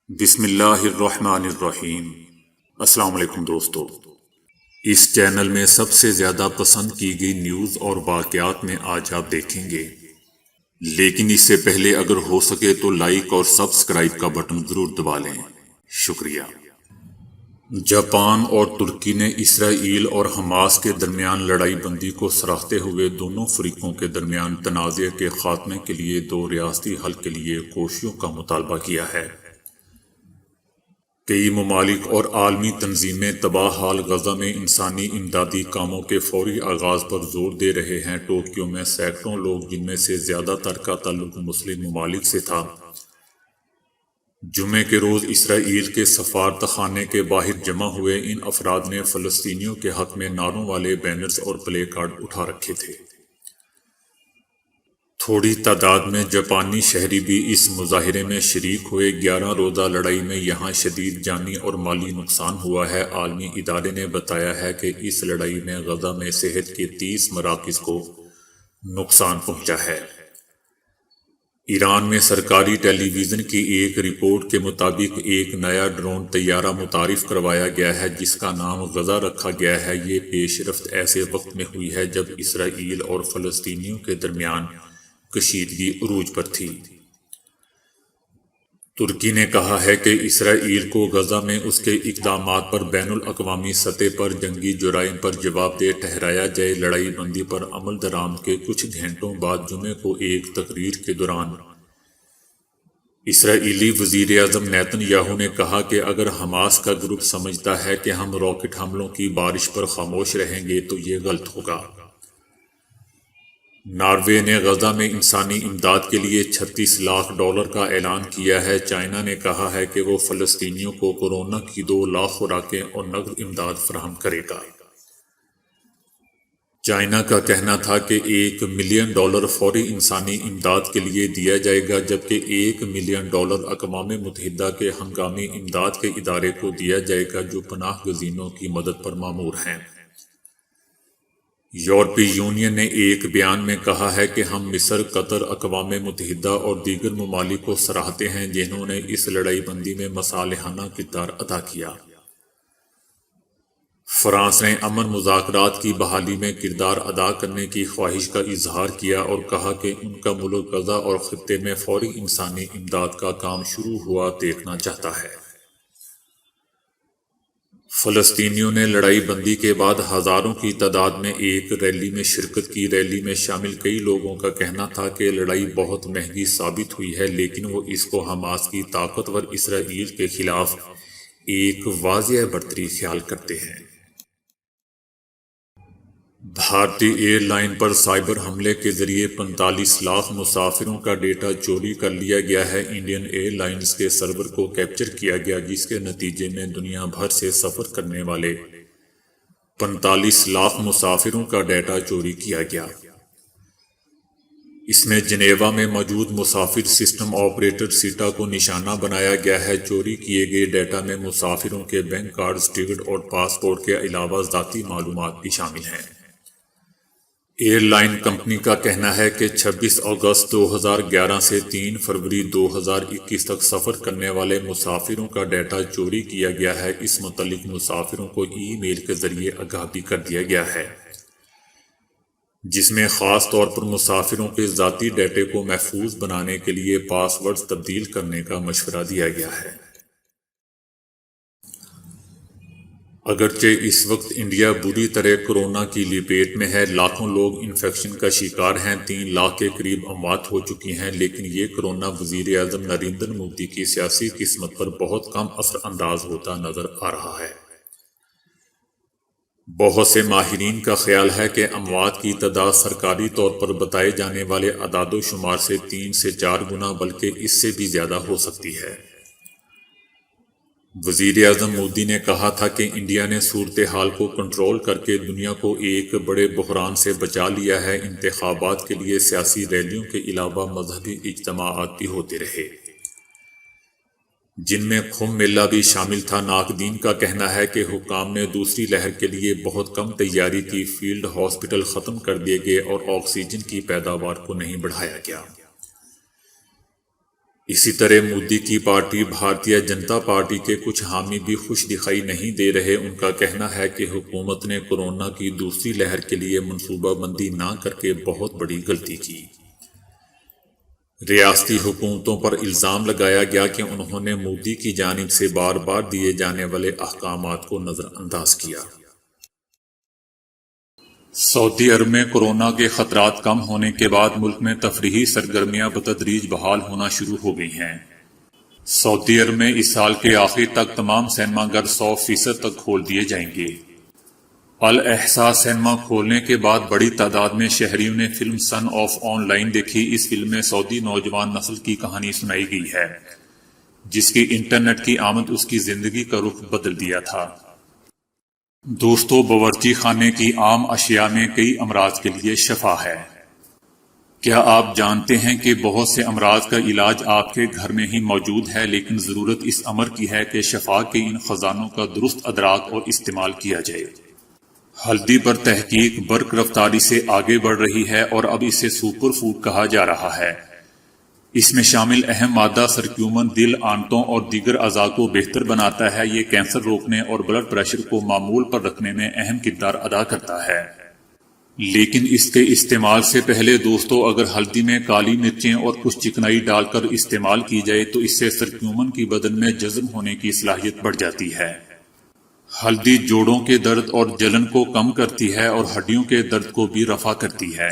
بسم اللہ الرحمن الرحیم۔ السلام علیکم دوستو، اس چینل میں سب سے زیادہ پسند کی گئی نیوز اور واقعات میں آج آپ دیکھیں گے، لیکن اس سے پہلے اگر ہو سکے تو لائک اور سبسکرائب کا بٹن ضرور دبا لیں، شکریہ۔ جاپان اور ترکی نے اسرائیل اور حماس کے درمیان لڑائی بندی کو سراہتے ہوئے دونوں فریقوں کے درمیان تنازع کے خاتمے کے لیے دو ریاستی حل کے لیے کوششوں کا مطالبہ کیا ہے۔ کئی ممالک اور عالمی تنظیمیں تباہ حال غزہ میں انسانی امدادی کاموں کے فوری آغاز پر زور دے رہے ہیں۔ ٹوکیو میں سینکڑوں لوگ، جن میں سے زیادہ تر کا تعلق مسلم ممالک سے تھا، جمعے کے روز اسرائیل کے سفارت خانے کے باہر جمع ہوئے۔ ان افراد نے فلسطینیوں کے حق میں نعروں والے بینرز اور پلے کارڈ اٹھا رکھے تھے۔ تھوڑی تعداد میں جاپانی شہری بھی اس مظاہرے میں شریک ہوئے۔ 11 روزہ لڑائی میں یہاں شدید جانی اور مالی نقصان ہوا ہے۔ عالمی ادارے نے بتایا ہے کہ اس لڑائی میں غزہ میں صحت کے 30 مراکز کو نقصان پہنچا ہے۔ ایران میں سرکاری ٹیلی ویژن کی ایک رپورٹ کے مطابق ایک نیا ڈرون طیارہ متعارف کروایا گیا ہے، جس کا نام غزہ رکھا گیا ہے۔ یہ پیش رفت ایسے وقت میں ہوئی ہے جب اسرائیل اور فلسطینیوں کے درمیان کشیدگی عروج پر تھی۔ ترکی نے کہا ہے کہ اسرائیل کو غزہ میں اس کے اقدامات پر بین الاقوامی سطح پر جنگی جرائم پر جواب دہ ٹھہرایا جائے۔ لڑائی بندی پر عمل درآمد کے کچھ گھنٹوں بعد جمعے کو ایک تقریر کے دوران اسرائیلی وزیر اعظم نیتن یاہو نے کہا کہ اگر حماس کا گروپ سمجھتا ہے کہ ہم راکٹ حملوں کی بارش پر خاموش رہیں گے تو یہ غلط ہوگا۔ ناروے نے غزہ میں انسانی امداد کے لیے $36 لاکھ کا اعلان کیا ہے۔ چائنا نے کہا ہے کہ وہ فلسطینیوں کو کورونا کی 2 لاکھ خوراکیں اور نقد امداد فراہم کرے گا۔ چائنا کا کہنا تھا کہ $1 ملین فوری انسانی امداد کے لیے دیا جائے گا، جبکہ $1 ملین اقوام متحدہ کے ہنگامی امداد کے ادارے کو دیا جائے گا، جو پناہ گزینوں کی مدد پر مامور ہیں۔ یورپی یونین نے ایک بیان میں کہا ہے کہ ہم مصر، قطر، اقوام متحدہ اور دیگر ممالک کو سراہتے ہیں جنہوں نے اس لڑائی بندی میں مصالحانہ کردار ادا کیا۔ فرانس نے امن مذاکرات کی بحالی میں کردار ادا کرنے کی خواہش کا اظہار کیا اور کہا کہ ان کا ملک غزہ اور خطے میں فوری انسانی امداد کا کام شروع ہوا دیکھنا چاہتا ہے۔ فلسطینیوں نے لڑائی بندی کے بعد ہزاروں کی تعداد میں ایک ریلی میں شرکت کی۔ ریلی میں شامل کئی لوگوں کا کہنا تھا کہ لڑائی بہت مہنگی ثابت ہوئی ہے، لیکن وہ اس کو حماس کی طاقتور اسرائیل کے خلاف ایک واضح برتری خیال کرتے ہیں۔ بھارتی ایئر لائن پر سائبر حملے کے ذریعے 45 لاکھ مسافروں کا ڈیٹا چوری کر لیا گیا ہے۔ انڈین ایئر لائنز کے سرور کو کیپچر کیا گیا، جس کے نتیجے میں دنیا بھر سے سفر کرنے والے 45 لاکھ مسافروں کا ڈیٹا چوری کیا گیا۔ اس میں جنیوا میں موجود مسافر سسٹم آپریٹر سیٹا کو نشانہ بنایا گیا ہے۔ چوری کیے گئے ڈیٹا میں مسافروں کے بینک کارڈز، ٹکٹ اور پاسپورٹ کے علاوہ ذاتی معلومات بھی شامل ہیں۔ ایئر لائن کمپنی کا کہنا ہے کہ 26 اگست 2011 سے 3 فروری 2021 تک سفر کرنے والے مسافروں کا ڈیٹا چوری کیا گیا ہے۔ اس متعلق مسافروں کو ای میل کے ذریعے آگاہ بھی کر دیا گیا ہے، جس میں خاص طور پر مسافروں کے ذاتی ڈیٹے کو محفوظ بنانے کے لیے پاس ورڈز تبدیل کرنے کا مشورہ دیا گیا ہے۔ اگرچہ اس وقت انڈیا بری طرح کورونا کی لپیٹ میں ہے، لاکھوں لوگ انفیکشن کا شکار ہیں، 3 لاکھ کے قریب اموات ہو چکی ہیں، لیکن یہ کورونا وزیر اعظم نریندر مودی کی سیاسی قسمت پر بہت کم اثر انداز ہوتا نظر آ رہا ہے۔ بہت سے ماہرین کا خیال ہے کہ اموات کی تعداد سرکاری طور پر بتائے جانے والے اعداد و شمار سے 3 سے 4 گنا بلکہ اس سے بھی زیادہ ہو سکتی ہے۔ وزیر اعظم مودی نے کہا تھا کہ انڈیا نے صورتحال کو کنٹرول کر کے دنیا کو ایک بڑے بحران سے بچا لیا ہے۔ انتخابات کے لیے سیاسی ریلیوں کے علاوہ مذہبی اجتماعات بھی ہوتے رہے، جن میں کمبھ میلہ بھی شامل تھا۔ ناقدین کا کہنا ہے کہ حکام نے دوسری لہر کے لیے بہت کم تیاری کی، فیلڈ ہاسپٹل ختم کر دیے گئے اور آکسیجن کی پیداوار کو نہیں بڑھایا گیا۔ اسی طرح مودی کی پارٹی بھارتیہ جنتا پارٹی کے کچھ حامی بھی خوش دکھائی نہیں دے رہے۔ ان کا کہنا ہے کہ حکومت نے کورونا کی دوسری لہر کے لیے منصوبہ بندی نہ کر کے بہت بڑی غلطی کی۔ ریاستی حکومتوں پر الزام لگایا گیا کہ انہوں نے مودی کی جانب سے بار بار دیے جانے والے احکامات کو نظر انداز کیا۔ سعودی عرب میں کورونا کے خطرات کم ہونے کے بعد ملک میں تفریحی سرگرمیاں بتدریج بحال ہونا شروع ہو گئی ہیں۔ سعودی عرب میں اس سال کے آخر تک تمام سینما گھر 100% تک کھول دیے جائیں گے۔ الاحساس سینما کھولنے کے بعد بڑی تعداد میں شہریوں نے فلم سن آف آن لائن دیکھی۔ اس فلم میں سعودی نوجوان نسل کی کہانی سنائی گئی ہے جس کی انٹرنیٹ کی آمد اس کی زندگی کا رخ بدل دیا تھا۔ دوستو، باورچی خانے کی عام اشیاء میں کئی امراض کے لیے شفا ہے۔ کیا آپ جانتے ہیں کہ بہت سے امراض کا علاج آپ کے گھر میں ہی موجود ہے، لیکن ضرورت اس امر کی ہے کہ شفا کے ان خزانوں کا درست ادراک اور استعمال کیا جائے۔ ہلدی پر تحقیق برق رفتاری سے آگے بڑھ رہی ہے اور اب اسے سپر فوڈ کہا جا رہا ہے۔ اس میں شامل اہم مادہ سرکیومن دل، آنتوں اور دیگر اعضاء کو بہتر بناتا ہے۔ یہ کینسر روکنے اور بلڈ پریشر کو معمول پر رکھنے میں اہم کردار ادا کرتا ہے۔ لیکن اس کے استعمال سے پہلے دوستو، اگر ہلدی میں کالی مرچیں اور کچھ چکنائی ڈال کر استعمال کی جائے تو اس سے سرکیومن کی بدن میں جذب ہونے کی صلاحیت بڑھ جاتی ہے۔ ہلدی جوڑوں کے درد اور جلن کو کم کرتی ہے اور ہڈیوں کے درد کو بھی رفع کرتی ہے۔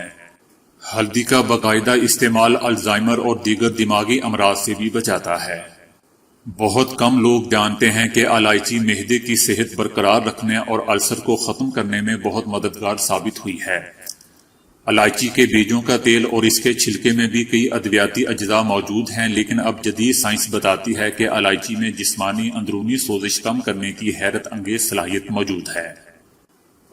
ہلدی کا باقاعدہ استعمال الزائمر اور دیگر دماغی امراض سے بھی بچاتا ہے۔ بہت کم لوگ جانتے ہیں کہ الائچی معدے کی صحت برقرار رکھنے اور السر کو ختم کرنے میں بہت مددگار ثابت ہوئی ہے۔ الائچی کے بیجوں کا تیل اور اس کے چھلکے میں بھی کئی ادویاتی اجزاء موجود ہیں، لیکن اب جدید سائنس بتاتی ہے کہ الائچی میں جسمانی اندرونی سوزش کم کرنے کی حیرت انگیز صلاحیت موجود ہے۔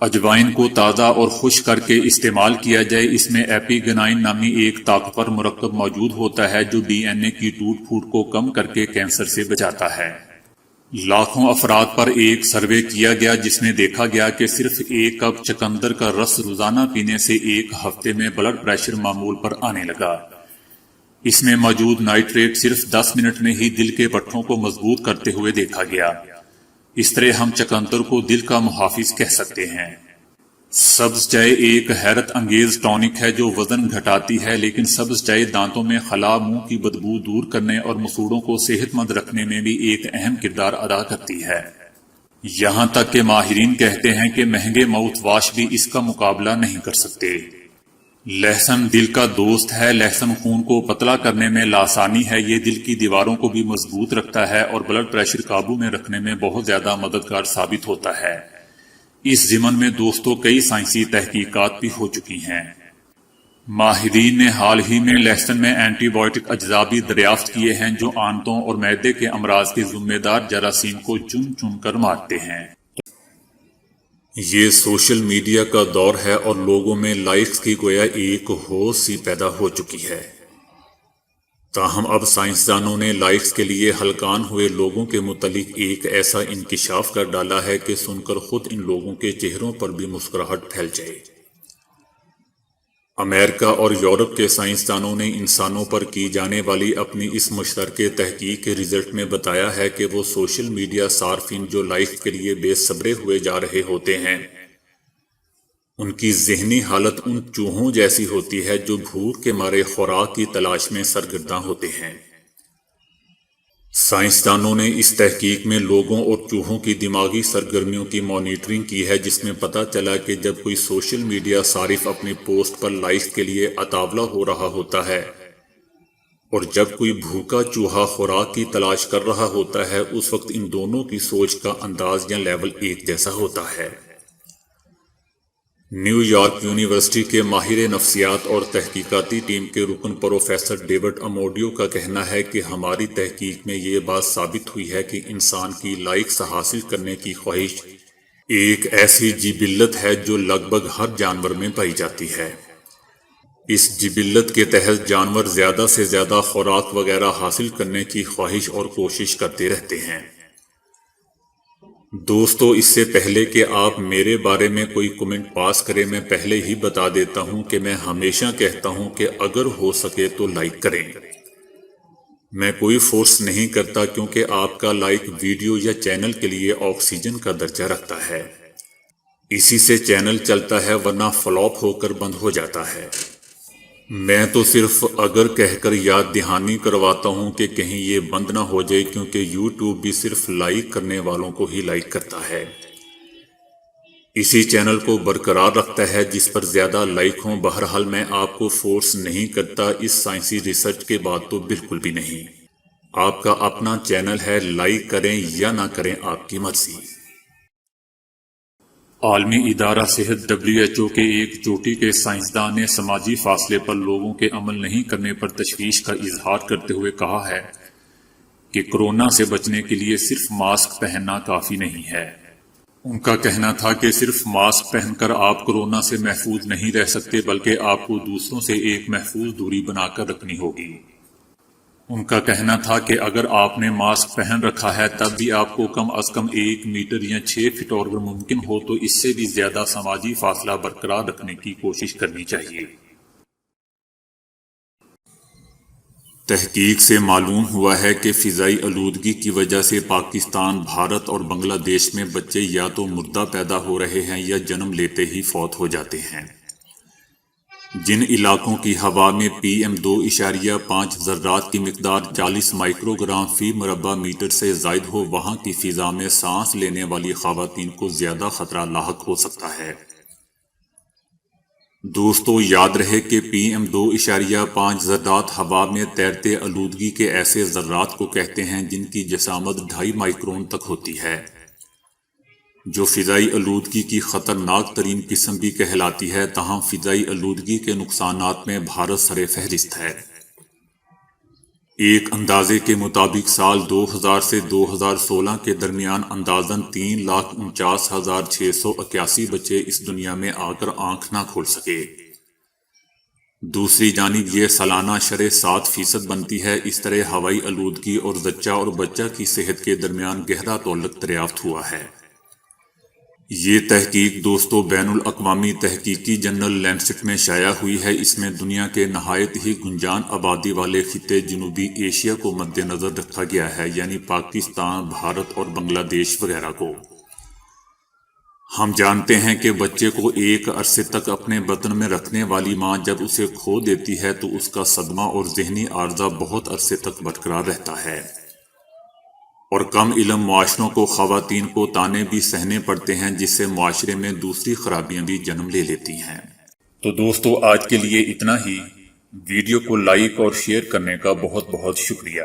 اجوائن کو تازہ اور خشک کر کے استعمال کیا جائے۔ اس میں ایپیگنائن نامی ایک طاقتور مرکب موجود ہوتا ہے جو ڈی این اے کی ٹوٹ پھوٹ کو کم کر کے کینسر سے بچاتا ہے۔ لاکھوں افراد پر ایک سروے کیا گیا جس میں دیکھا گیا کہ صرف 1 کپ چقندر کا رس روزانہ پینے سے 1 ہفتے میں بلڈ پریشر معمول پر آنے لگا۔ اس میں موجود نائٹریٹ صرف 10 منٹ میں ہی دل کے پٹھوں کو مضبوط کرتے ہوئے دیکھا گیا۔ اس طرح ہم چقندر کو دل کا محافظ کہہ سکتے ہیں۔ سبز چائے ایک حیرت انگیز ٹونک ہے جو وزن گھٹاتی ہے، لیکن سبز چائے دانتوں میں خلا، منہ کی بدبو دور کرنے اور مسوڑوں کو صحت مند رکھنے میں بھی ایک اہم کردار ادا کرتی ہے۔ یہاں تک کہ ماہرین کہتے ہیں کہ مہنگے ماؤتھ واش بھی اس کا مقابلہ نہیں کر سکتے۔ لہسن دل کا دوست ہے۔ لہسن خون کو پتلا کرنے میں لاسانی ہے۔ یہ دل کی دیواروں کو بھی مضبوط رکھتا ہے اور بلڈ پریشر قابو میں رکھنے میں بہت زیادہ مددگار ثابت ہوتا ہے۔ اس ضمن میں دوستوں کئی سائنسی تحقیقات بھی ہو چکی ہیں۔ ماہرین نے حال ہی میں لہسن میں اینٹی بائیوٹک اجزاء بھی دریافت کیے ہیں جو آنتوں اور معدے کے امراض کے ذمہ دار جراثیم کو چن چن کر مارتے ہیں۔ یہ سوشل میڈیا کا دور ہے اور لوگوں میں لائکس کی گویا ایک ہوس سی پیدا ہو چکی ہے۔ تاہم اب سائنسدانوں نے لائکس کے لیے ہلکان ہوئے لوگوں کے متعلق ایک ایسا انکشاف کر ڈالا ہے کہ سن کر خود ان لوگوں کے چہروں پر بھی مسکراہٹ پھیل جائے۔ امریکہ اور یورپ کے سائنسدانوں نے انسانوں پر کی جانے والی اپنی اس مشترکہ تحقیق کے رزلٹ میں بتایا ہے کہ وہ سوشل میڈیا صارفین جو لائک کے لیے بے صبرے ہوئے جا رہے ہوتے ہیں، ان کی ذہنی حالت ان چوہوں جیسی ہوتی ہے جو بھوک کے مارے خوراک کی تلاش میں سرگرداں ہوتے ہیں۔ سائنسدانوں نے اس تحقیق میں لوگوں اور چوہوں کی دماغی سرگرمیوں کی مانیٹرنگ کی ہے، جس میں پتہ چلا کہ جب کوئی سوشل میڈیا صارف اپنی پوسٹ پر لائکس کے لیے اتاولا ہو رہا ہوتا ہے اور جب کوئی بھوکا چوہا خوراک کی تلاش کر رہا ہوتا ہے، اس وقت ان دونوں کی سوچ کا انداز یا لیول ایک جیسا ہوتا ہے۔ نیو یارک یونیورسٹی کے ماہر نفسیات اور تحقیقاتی ٹیم کے رکن پروفیسر ڈیوڈ اموڈیو کا کہنا ہے کہ ہماری تحقیق میں یہ بات ثابت ہوئی ہے کہ انسان کی لائکس حاصل کرنے کی خواہش ایک ایسی جبلت ہے جو لگ بھگ ہر جانور میں پائی جاتی ہے۔ اس جبلت کے تحت جانور زیادہ سے زیادہ خوراک وغیرہ حاصل کرنے کی خواہش اور کوشش کرتے رہتے ہیں۔ دوستو، اس سے پہلے کہ آپ میرے بارے میں کوئی کمنٹ پاس کریں، میں پہلے ہی بتا دیتا ہوں کہ میں ہمیشہ کہتا ہوں کہ اگر ہو سکے تو لائک کریں۔ میں کوئی فورس نہیں کرتا کیونکہ آپ کا لائک ویڈیو یا چینل کے لیے آکسیجن کا درجہ رکھتا ہے۔ اسی سے چینل چلتا ہے ورنہ فلاپ ہو کر بند ہو جاتا ہے۔ میں تو صرف اگر کہہ کر یاد دہانی کرواتا ہوں کہ کہیں یہ بند نہ ہو جائے، کیونکہ یوٹیوب بھی صرف لائک کرنے والوں کو ہی لائک کرتا ہے، اسی چینل کو برقرار رکھتا ہے جس پر زیادہ لائک ہوں۔ بہرحال میں آپ کو فورس نہیں کرتا، اس سائنسی ریسرچ کے بعد تو بالکل بھی نہیں۔ آپ کا اپنا چینل ہے، لائک کریں یا نہ کریں آپ کی مرضی۔ عالمی ادارہ صحت WHO کے ایک چوٹی کے سائنسدان نے سماجی فاصلے پر لوگوں کے عمل نہیں کرنے پر تشویش کا اظہار کرتے ہوئے کہا ہے کہ کورونا سے بچنے کے لیے صرف ماسک پہننا کافی نہیں ہے۔ ان کا کہنا تھا کہ صرف ماسک پہن کر آپ کورونا سے محفوظ نہیں رہ سکتے، بلکہ آپ کو دوسروں سے ایک محفوظ دوری بنا کر رکھنی ہوگی۔ ان کا کہنا تھا کہ اگر آپ نے ماسک پہن رکھا ہے تب بھی آپ کو کم از کم 1 میٹر یا 6 فٹ، اور اگر ممکن ہو تو اس سے بھی زیادہ سماجی فاصلہ برقرار رکھنے کی کوشش کرنی چاہیے۔ تحقیق سے معلوم ہوا ہے کہ فضائی آلودگی کی وجہ سے پاکستان، بھارت اور بنگلہ دیش میں بچے یا تو مردہ پیدا ہو رہے ہیں یا جنم لیتے ہی فوت ہو جاتے ہیں۔ جن علاقوں کی ہوا میں PM2.5 ذرات کی مقدار 40 مائکرو گرام فی مربع میٹر سے زائد ہو، وہاں کی فضا میں سانس لینے والی خواتین کو زیادہ خطرہ لاحق ہو سکتا ہے۔ دوستو، یاد رہے کہ PM2.5 ذرات ہوا میں تیرتے آلودگی کے ایسے ذرات کو کہتے ہیں جن کی جسامت 2.5 مائکرون تک ہوتی ہے، جو فضائی آلودگی کی خطرناک ترین قسم بھی کہلاتی ہے۔ تاہم فضائی آلودگی کے نقصانات میں بھارت سر فہرست ہے۔ ایک اندازے کے مطابق سال 2000 سے 2016 کے درمیان اندازاً 3,49,681 بچے اس دنیا میں آ کر آنکھ نہ کھول سکے۔ دوسری جانب یہ سالانہ شرح 7% بنتی ہے۔ اس طرح ہوائی آلودگی اور زچہ اور بچہ کی صحت کے درمیان گہرا تعلق دریافت ہوا ہے۔ یہ تحقیق دوستو بین الاقوامی تحقیقی جرنل لینسٹ میں شائع ہوئی ہے۔ اس میں دنیا کے نہایت ہی گنجان آبادی والے خطے جنوبی ایشیا کو مد نظر رکھا گیا ہے، یعنی پاکستان، بھارت اور بنگلہ دیش وغیرہ کو۔ ہم جانتے ہیں کہ بچے کو ایک عرصے تک اپنے بطن میں رکھنے والی ماں جب اسے کھو دیتی ہے تو اس کا صدمہ اور ذہنی عارضہ بہت عرصے تک برقرار رہتا ہے، اور کم علم معاشروں کو خواتین کو طعنے بھی سہنے پڑتے ہیں، جس سے معاشرے میں دوسری خرابیاں بھی جنم لے لیتی ہیں۔ تو دوستو، آج کے لیے اتنا ہی۔ ویڈیو کو لائک اور شیئر کرنے کا بہت بہت شکریہ۔